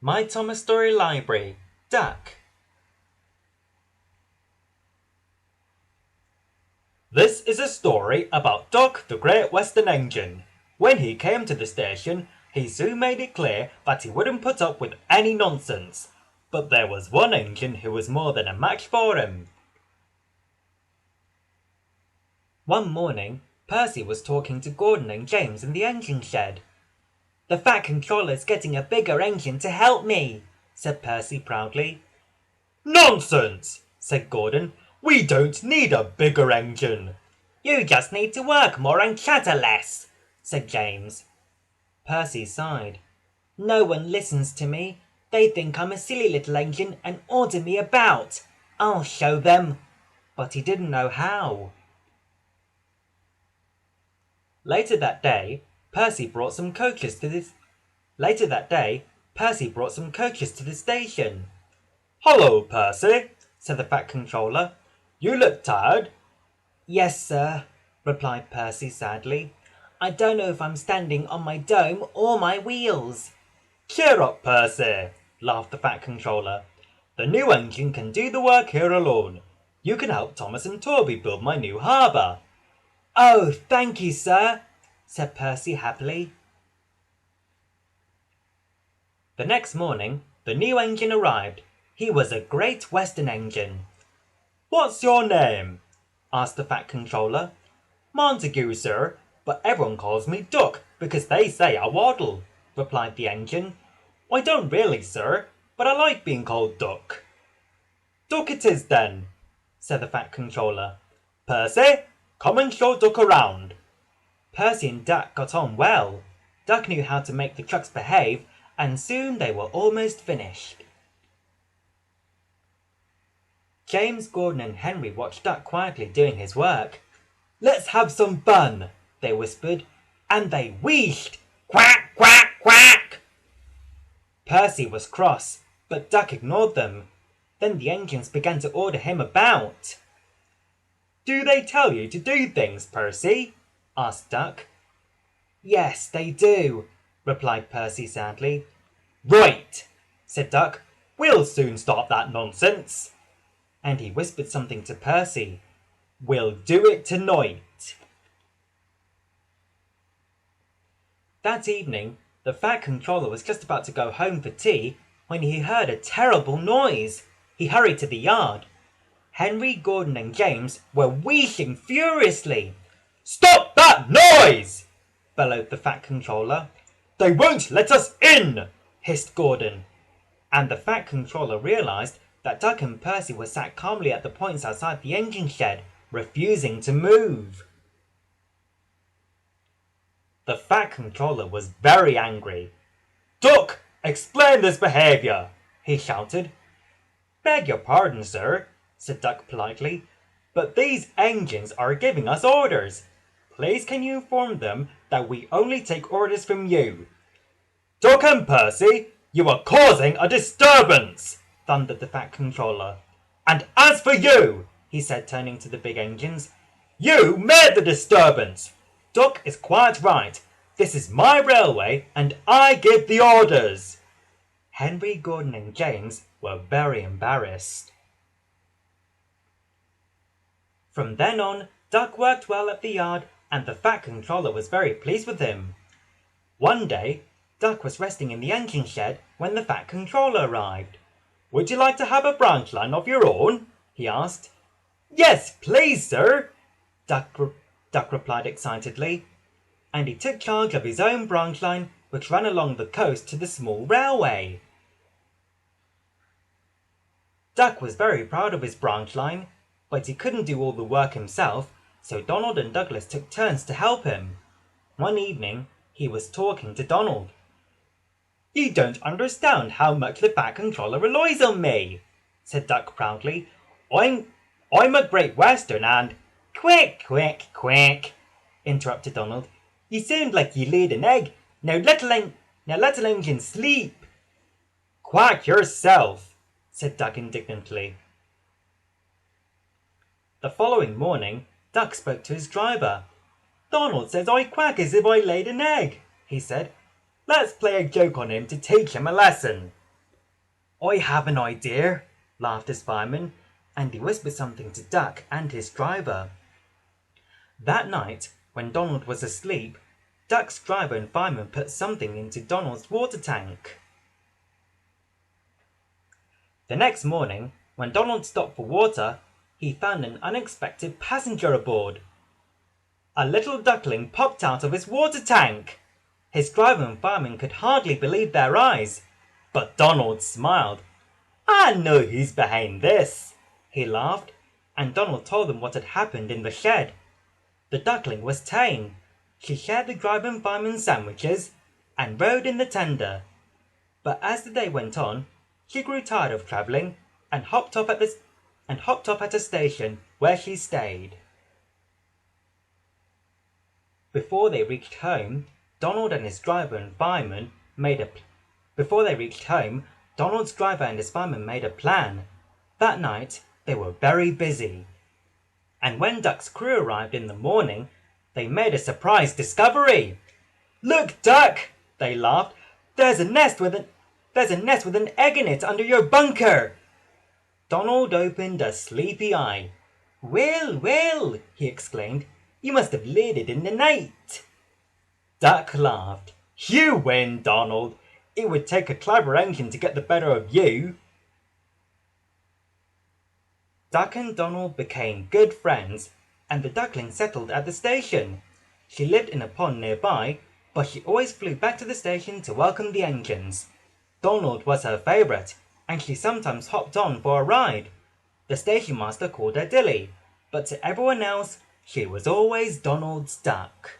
My Thomas Story Library, Duck. This is a story about Duck the Great Western Engine. When he came to the station, he soon made it clear that he wouldn't put up with any nonsense. But there was one engine who was more than a match for him. One morning, Percy was talking to Gordon and James in the engine shed. "The Fat Controller's getting a bigger engine to help me," said Percy proudly. "Nonsense," said Gordon. "We don't need a bigger engine." "You just need to work more and chatter less," said James. Percy sighed. "No one listens to me. They think I'm a silly little engine and order me about. I'll show them." But he didn't know how. Later that day, Percy brought some coaches to the station. "Hello, Percy," said the Fat Controller. "You look tired." "Yes, sir," replied Percy sadly. "I don't know if I'm standing on my dome or my wheels." "Cheer up, Percy," laughed the Fat Controller. "The new engine can do the work here alone. You can help Thomas and Toby build my new harbour." "Oh, thank you, sir," said Percy happily. The next morning, the new engine arrived. He was a Great Western engine. "What's your name?" asked the Fat Controller. "Montague, sir, but everyone calls me Duck because they say I waddle," replied the engine. "I don't really, sir, but I like being called Duck." "Duck it is then," said the Fat Controller. "Percy, come and show Duck around." Percy and Duck got on well. Duck knew how to make the trucks behave, and soon they were almost finished. James, Gordon and Henry watched Duck quietly doing his work. "Let's have some fun," they whispered, and they wheezed. "Quack, quack, quack!" Percy was cross, but Duck ignored them. Then the engines began to order him about. "Do they tell you to do things, Percy?" asked Duck. "Yes, they do," replied Percy sadly. "Right," said Duck. "We'll soon stop that nonsense." And he whispered something to Percy. "We'll do it tonight." That evening, the Fat Controller was just about to go home for tea when he heard a terrible noise. He hurried to the yard. Henry, Gordon and James were wheezing furiously. "Stop that noise!" bellowed the Fat Controller. "They won't let us in!" hissed Gordon. And the Fat Controller realised that Duck and Percy were sat calmly at the points outside the engine shed, refusing to move. The Fat Controller was very angry. "Duck, explain this behaviour!" he shouted. "Beg your pardon, sir," said Duck politely, "but these engines are giving us orders. Please can you inform them that we only take orders from you?" "Duck and Percy, you are causing a disturbance!" thundered the Fat Controller. "And as for you," he said, turning to the big engines, "you made the disturbance. Duck is quite right. This is my railway and I give the orders." Henry, Gordon and James were very embarrassed. From then on, Duck worked well at the yard and the Fat Controller was very pleased with him. One day, Duck was resting in the engine shed when the Fat Controller arrived. "Would you like to have a branch line of your own?" he asked. "Yes, please, sir," Duck replied excitedly. And he took charge of his own branch line, which ran along the coast to the small railway. Duck was very proud of his branch line, but he couldn't do all the work himself, so Donald and Douglas took turns to help him. One evening, he was talking to Donald. "You don't understand how much the Fat Controller relies on me," said Duck proudly. I'm a Great Western and—" "Quick, quick, quick," interrupted Donald. "You sound like you laid an egg. Now let the engine sleep." "Quack yourself," said Duck indignantly. The following morning, Duck spoke to his driver. "Donald says I quack as if I laid an egg," he said. "Let's play a joke on him to teach him a lesson." I have an idea, laughed his fireman, and he whispered something to Duck and his driver. That night, when Donald was asleep, Duck's driver and fireman put something into Donald's water tank. The next morning, when Donald stopped for water, he found an unexpected passenger aboard. A little duckling popped out of his water tank. His driver and fireman could hardly believe their eyes, but Donald smiled. "I know who's behind this," he laughed, and Donald told them what had happened in the shed. The duckling was tame. She shared the driver and fireman's sandwiches and rode in the tender. But as the day went on, she grew tired of travelling and hopped off at a station where she stayed. Before they reached home, Donald's driver and his fireman made a plan. That night, they were very busy. And when Duck's crew arrived in the morning, they made a surprise discovery. "Look, Duck," they laughed. There's a nest with an egg in it under your bunker." Donald opened a sleepy eye. Well, well," he exclaimed. "You must have laid it in the night." Duck laughed. "You win, Donald. It would take a clever engine to get the better of you." Duck and Donald became good friends, and the duckling settled at the station. She lived in a pond nearby, but she always flew back to the station to welcome the engines. Donald was her favourite, and she sometimes hopped on for a ride. The station master called her Dilly, but to everyone else, she was always Donald's duck.